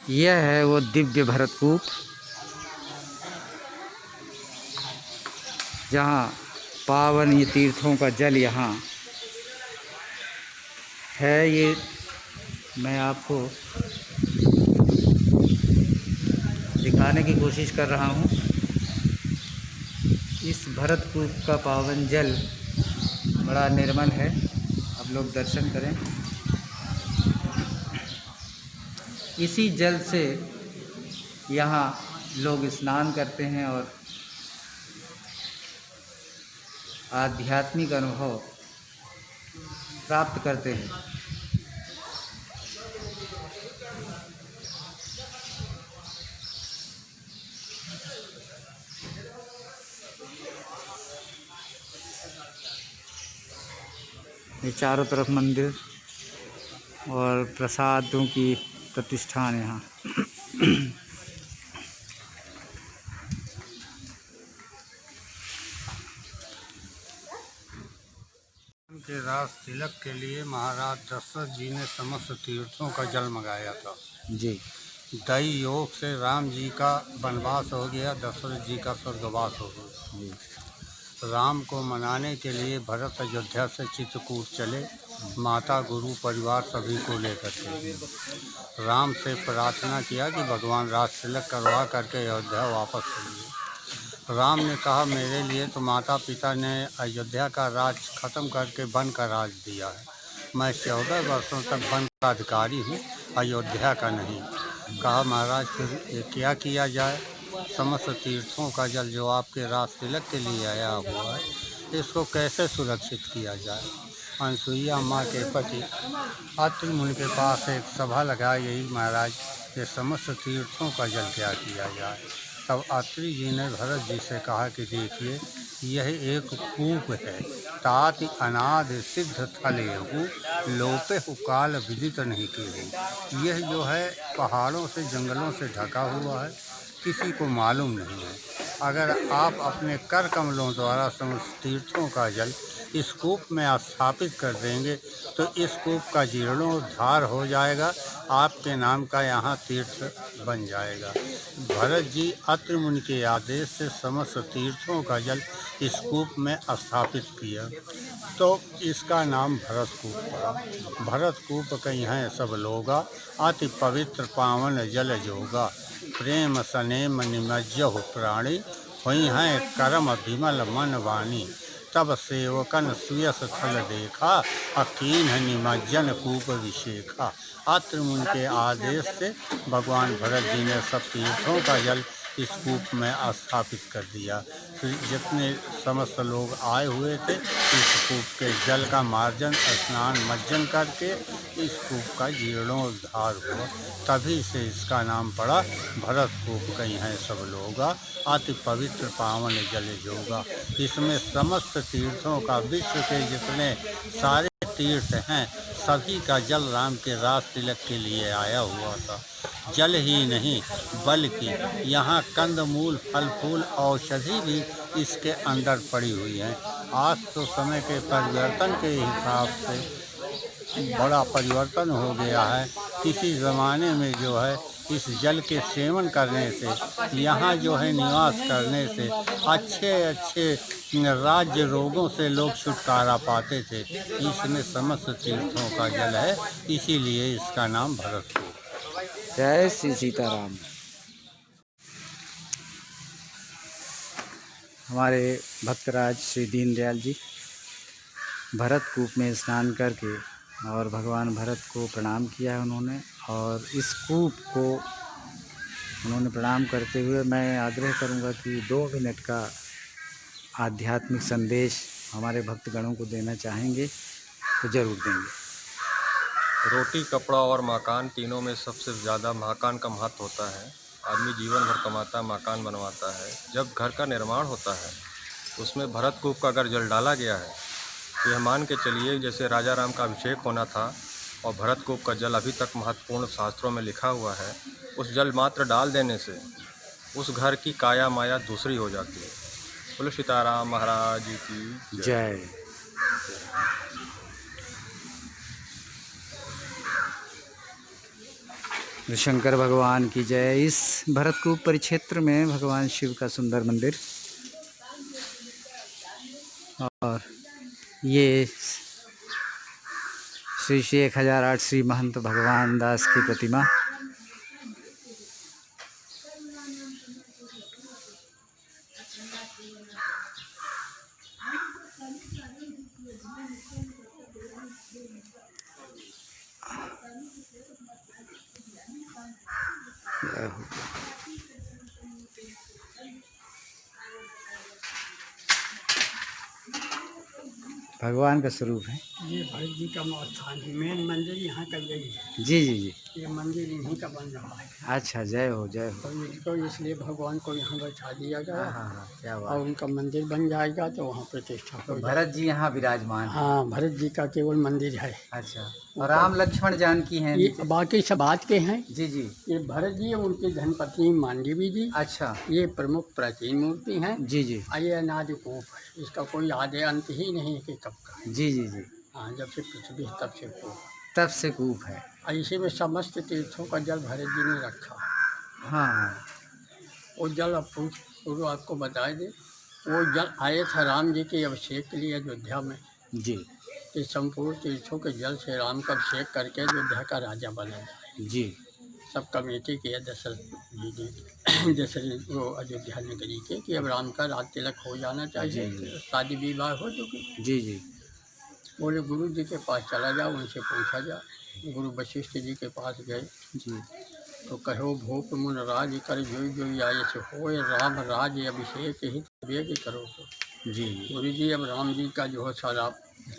यह है वो दिव्य भरतकूप, जहाँ पावन ये तीर्थों का जल यहाँ है। ये मैं आपको दिखाने की कोशिश कर रहा हूँ। इस भरतकूप का पावन जल बड़ा निर्मल है। आप लोग दर्शन करें। इसी जल से यहाँ लोग स्नान करते हैं और आध्यात्मिक अनुभव प्राप्त करते हैं। ये चारों तरफ मंदिर और प्रसादों की प्रतिष्ठान यहाँ। के राज तिलक के लिए महाराज दशरथ जी ने समस्त तीर्थों का जल मंगाया था जी। दई योग से राम जी का वनवास हो गया, दशरथ जी का स्वर्गवास हो गया जी। राम को मनाने के लिए भरत अयोध्या से चित्रकूट चले, माता गुरु परिवार सभी को लेकर के। राम से प्रार्थना किया कि भगवान राज तिलक करवा करके अयोध्या वापस चलिए। राम ने कहा, मेरे लिए तो माता पिता ने अयोध्या का राज खत्म करके वन का राज दिया है। मैं 14 वर्षों तक वन का अधिकारी हूँ, अयोध्या का नहीं। कहा, महाराज फिर क्या किया जाए? समस्त तीर्थों का जल जो आपके राज तिलक के लिए आया हुआ है, इसको कैसे सुरक्षित किया जाए? अनसुईया माँ के पति अत्रि मुनि के पास एक सभा लगाई गई, महाराज ये समस्त तीर्थों का जल क्या किया जाए? तब अत्रि जी ने भरत जी से कहा कि देखिए, यह एक कूप है, तात अनाद सिद्ध थलेहु, लोपे काल विदित नहीं के। यह जो है पहाड़ों से जंगलों से ढका हुआ है, किसी को मालूम नहीं है। अगर आप अपने कर कमलों द्वारा समस्त तीर्थों का जल इस कूप में स्थापित कर देंगे तो इस कूप का जीर्णोद्धार हो जाएगा, आपके नाम का यहाँ तीर्थ बन जाएगा। भरत जी अत्रि मुनि के आदेश से समस्त तीर्थों का जल इस कूप में स्थापित किया, तो इसका नाम भरतकूप पड़ा। भरतकूप कहीं है सब लोगा, अति पवित्र पावन जल जोगा, प्रेम सनेम निमज्जहु प्राणी, हुई हैं करम विमल मन वाणी। तब सेवकन सुयस थल देखा, अकीन निमज्जन कूप विशेखा। अत्रि मुनि के आदेश से भगवान भरत जी ने सब तीर्थों का जल इस कूप में स्थापित कर दिया। फिर जितने समस्त लोग आए हुए थे, इस कूप के जल का मार्जन स्नान मज्जन करके इस कूप का जीर्णोद्धार हुआ। तभी से इसका नाम पड़ा भरतकूप। कहीं है सब लोगा, अति पवित्र पावन जल जोगा। इसमें समस्त तीर्थों का, विश्व के जितने सारे तीर्थ हैं, सभी का जल राम के राज तिलक के लिए आया हुआ था। जल ही नहीं बल्कि यहाँ कंदमूल, फल फूल, औषधि भी इसके अंदर पड़ी हुई हैं। आज तो समय के परिवर्तन के हिसाब से बड़ा परिवर्तन हो गया है। किसी ज़माने में जो है इस जल के सेवन करने से, यहाँ जो है निवास करने से अच्छे अच्छे राज्य रोगों से लोग छुटकारा पाते थे। इसमें समस्त तीर्थों का जल है, इसीलिए इसका नाम भरतकूप। जय श्री सीताराम। हमारे भक्तराज श्री दीनदयाल जी भरतकूप में स्नान करके और भगवान भरत को प्रणाम किया है उन्होंने। और इस कूप को उन्होंने प्रणाम करते हुए मैं आग्रह करूंगा कि 2 मिनट का आध्यात्मिक संदेश हमारे भक्तगणों को देना चाहेंगे तो ज़रूर देंगे। रोटी, कपड़ा और मकान, तीनों में सबसे ज़्यादा मकान का महत्व होता है। आदमी जीवन भर कमाता है, मकान बनवाता है। जब घर का निर्माण होता है तो उसमें भरतकूप का अगर जल डाला गया है तो यह मान के चलिए जैसे राजा राम का अभिषेक होना था, और भरतकूप का जल अभी तक महत्वपूर्ण शास्त्रों में लिखा हुआ है। उस जल मात्र डाल देने से उस घर की काया माया दूसरी हो जाती है। बोलो सीताराम महाराज की जय। शंकर भगवान की जय। इस भरतकूप परिक्षेत्र में भगवान शिव का सुंदर मंदिर और ये श्री श्री 1008 श्री महंत भगवान दास की प्रतिमा। भगवान का स्वरूप है। ये भरत जी का स्थान है। मेन मंदिर यहाँ का यही है। जी जी जी। ये मंदिर इन्हीं का बन रहा है। अच्छा, जय हो जय हो। तो इसको इसलिए भगवान को यहाँ बैठा दिया गया। हाँ, क्या और बात। उनका मंदिर बन जाएगा तो वहाँ प्रतिष्ठा तो हो भरत जी यहाँ विराजमान हैं। हाँ, भरत जी का केवल मंदिर है। अच्छा, और राम लक्ष्मण जानकी हैं ये नीचे? बाकी सब बात के हैं। जी जी। ये भरत जी उनके धनपत्नी मांडवी जी। अच्छा। ये प्रमुख प्राचीन मूर्ति हैं। जी जी। और ये अनादि कोप है। इसका कोई आदि अंत ही नहीं है कि कब का। जी जी जी। हाँ, जब से पृथ्वी तब से कोप। तब से कूप है। और इसी में समस्त तीर्थों का जल भरत जी ने रखा। हाँ। वो जल अब पूर्व आपको बता दे। वो जल आए थे राम जी के अभिषेक के लिए अयोध्या में। जी कि संपूर्ण तीर्थों के जल से राम का अभिषेक करके अयोध्या का राजा बना जाए। जी। सब कमेटी किया दशरथ जी ने दशरथ वो अयोध्या नगरी के कि अब राम का राज तिलक हो जाना चाहिए। जी। शादी विवाह हो चुकी। जी जी। बोले गुरु जी के पास चला जाओ, उनसे पूछा जाए। गुरु वशिष्ठ जी के पास गए जी। तो कहो भूप मुन राज कर जोई जोई आये से होए राम राज अभिषेक हित वेग करो। तो जी गुरु जी अब राम जी का जो है सारा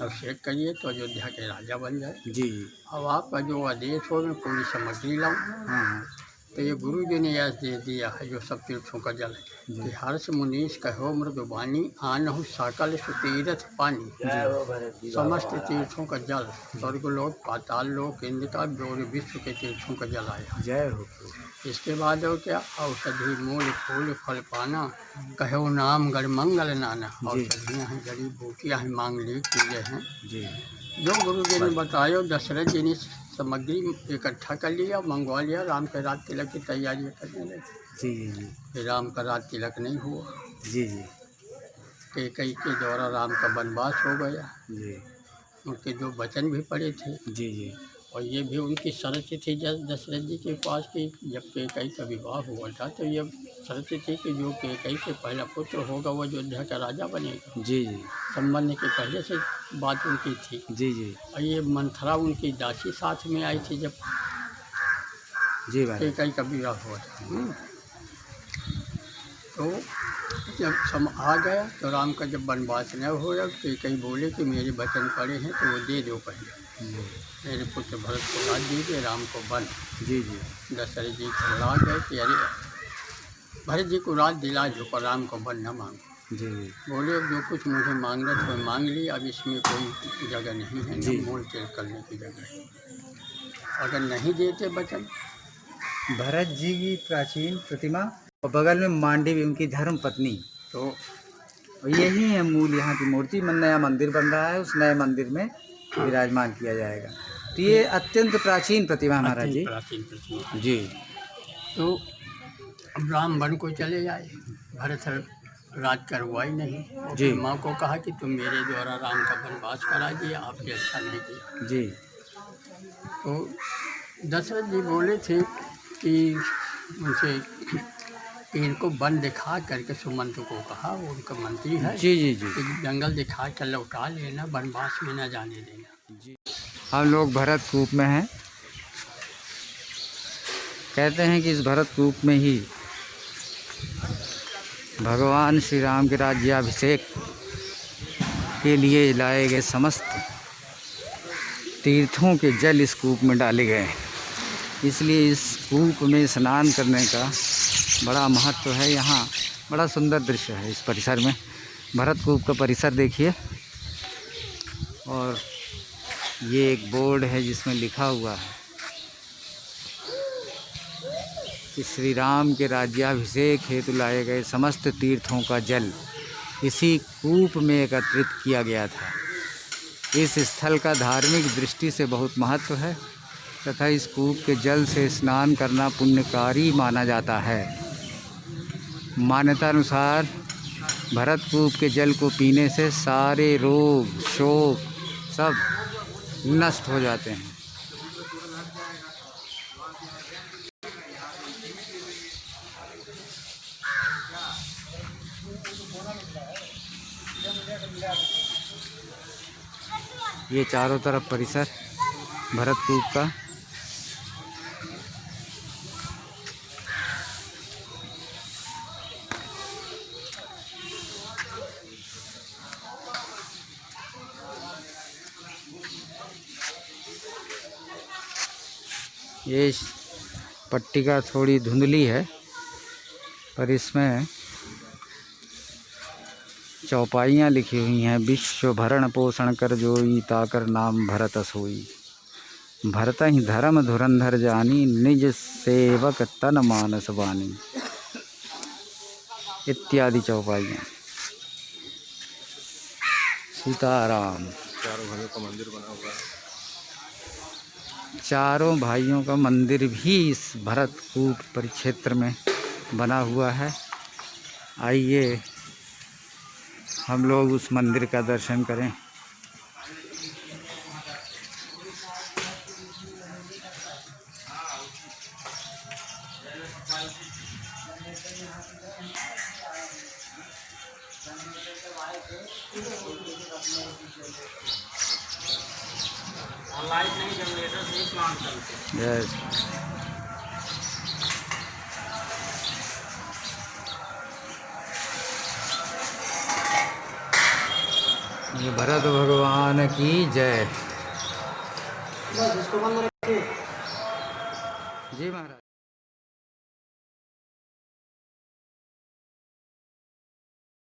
अभिषेक करिए तो अयोध्या के राजा बन जाए। जी। अब आपका जो आदेश हो मैं पूरी सामग्री लाऊं। हाँ। तो ये गुरु जी ने यह दे दिया है जो सब तीर्थों का जल है कि हर्ष मुनीष कहो मृदुबानी आनहु सकल सुतीरथ पानी। समस्त तीर्थों का जल स्वर्गलोक पाताल लोक इंद्र का और विश्व के तीर्थों का जल आया। जय हो। इसके बाद और क्या औषधि मूल फूल फल पाना कहो नाम गढ़ मंगल नाना। औषधियाँ हैं, जड़ी बूटियाँ हैं, मांगलिक चीज़ें हैं। जी। जो गुरु जी ने बताया दशरथ जी ने सामग्री इकट्ठा कर लिया, मंगवा लिया। राम के रात तिलक की तैयारियां करने लगे। जी जी जी। फिर राम का रात तिलक नहीं हुआ। जी जी। कैकई के द्वारा राम का वनवास हो गया। जी। उनके जो वचन भी पड़े थे जी जी। और ये भी उनकी शर्त थी दशरथ जी के पास कि जब कैकई का विवाह हुआ था तो ये शर्त थी कि जो कैकई के पहला पुत्र होगा वो अयोध्या का राजा बनेगा। जी जी। संबंध के पहले से बात उनकी थी। जी जी। और ये मंथरा उनकी दासी साथ में आई थी जब जी भाई। कैकई का विवाह हुआ था। तो जब सम आ गया तो राम का जब वनवास न हो रहा कैकई बोले कि मेरे वचन पड़े हैं तो वो दे दो पहले। मेरे पुत्र भरत को राज दीजिए, राम को वन। जी जी। दशरथ जी घबरा गए कि अरे भरत जी को राज दिला जो पर राम को वन न मांगो। जी जी। बोले जो कुछ मुझे मांगना था मैं मांग लिया, अब इसमें कोई जगह नहीं है, जी। न मोल तेल करने की जगह है। अगर नहीं देते वचन। भरत जी की प्राचीन प्रतिमा और बगल में मांडवी उनकी धर्म पत्नी। तो यही है मूल यहाँ की मूर्ति। नया मंदिर बन रहा है, उस नए मंदिर में विराजमान किया जाएगा। तो ये अत्यंत प्राचीन प्रतिमा महाराज जी। प्राचीन प्रतिमा। जी। तो अब राम वन को चले आए। भरत राज करवाई नहीं। और जी। फिर माँ को कहा कि तुम मेरे द्वारा राम का वनवास करा दिया, आपने अच्छा नहीं किया। जी। तो दशरथ जी बोले थे कि उनसे कि इनको वन दिखा करके सुमंत को कहा, वो उनका मंत्री है। जी जी जी। कि जंगल दिखा कर लौटा लेना, वनवास में न जाने देना। जी। हम लोग भरतकूप में हैं। कहते हैं कि इस भरतकूप में ही भगवान श्री राम के राज्याभिषेक के लिए लाए गए समस्त तीर्थों के जल इस कूप में डाले गए हैं। इसलिए इस कूप में स्नान करने का बड़ा महत्व है। यहाँ बड़ा सुंदर दृश्य है इस परिसर में। भरतकूप का परिसर देखिए। और ये एक बोर्ड है जिसमें लिखा हुआ है कि श्री राम के राज्याभिषेक हेतु लाए गए समस्त तीर्थों का जल इसी कूप में एकत्रित किया गया था। इस स्थल का धार्मिक दृष्टि से बहुत महत्व है। तथा इस कूप के जल से स्नान करना पुण्यकारी माना जाता है। मान्यता अनुसार भरतकूप के जल को पीने से सारे रोग शोक सब नष्ट हो जाते हैं। ये चारों तरफ परिसर भरतकूप का ये पट्टिका थोड़ी धुंधली है, पर इसमें चौपाइयाँ लिखी हुई हैं। विश्व भरण पोषण कर जोई, ताकर नाम भरत सोई। भरत ही धर्म धुरंधर जानी, निज सेवक तन मानस बानी, इत्यादि चौपाइयाँ। सीताराम। चारों भाइयों का मंदिर बना हुआ है। चारों भाइयों का मंदिर भी इस भरतकूप परिक्षेत्र में बना हुआ है। आइए हम लोग उस मंदिर का दर्शन करें। यस, ये भरत भगवान की जय। जी महाराज।